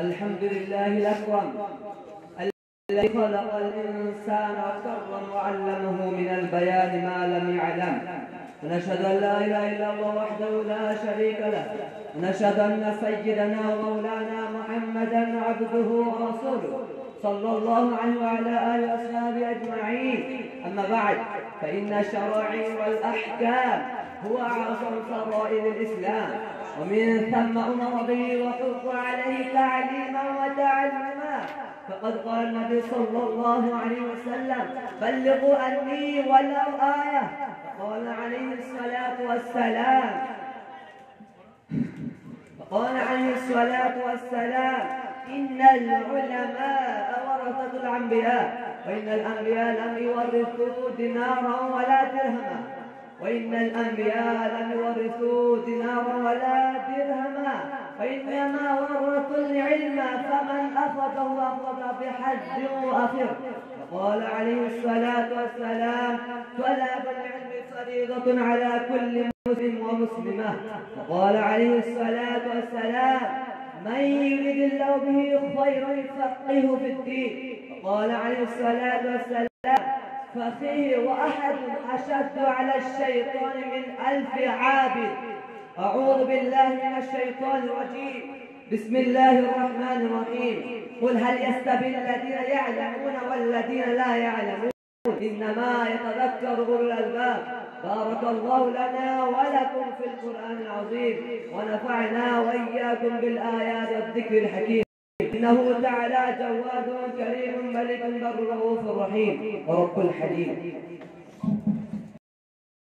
الحمد لله الأكرم الذي خلق الإنسان وكرم وعلمه من البيان ما لم يعلم. ونشهد أن لا إله إلا الله وحده لا شريك له، ونشهد أن سيدنا ومولانا محمدا عبده ورسوله صلى الله عليه وعلى آله وأصحابه أجمعين. أما بعد، فإن الشرائع والأحكام هو أعظم فرائض الإسلام، ومن ثم أمر به وحث عليه تعليما وتعلما. فقد قال النبي صلى الله عليه وسلم: بلغوا عني ولو آية. فقال عليه الصلاة والسلام: إن العلماء ورثة الأنبياء، وإن الأنبياء لم يورثوا دينارا ولا درهما، وإنما ورثوا العلم، فمن أخذه أخذ بحد وأخر. وقال عليه الصلاة والسلام: طلب العلم فريضة على كل مسلم ومسلمة. وقال عليه الصلاة والسلام: من يرد الله به خيرا يفقهه في الدين. وقال عليه الصلاة والسلام: فقيه وأحد أشد على الشيطان من 1000 عابد. أعوذ بالله من الشيطان الرجيم. بسم الله الرحمن الرحيم. قل هل يستوي الذين يعلمون والذين لا يعلمون، إنما يتذكر أولو الألباب. بارك الله لنا ولكم في القرآن العظيم، ونفعنا وإياكم بالآيات والذكر الحكيم. إنه تعالى جواد كريم ملك بر رؤوف رحيم ورب الحليم.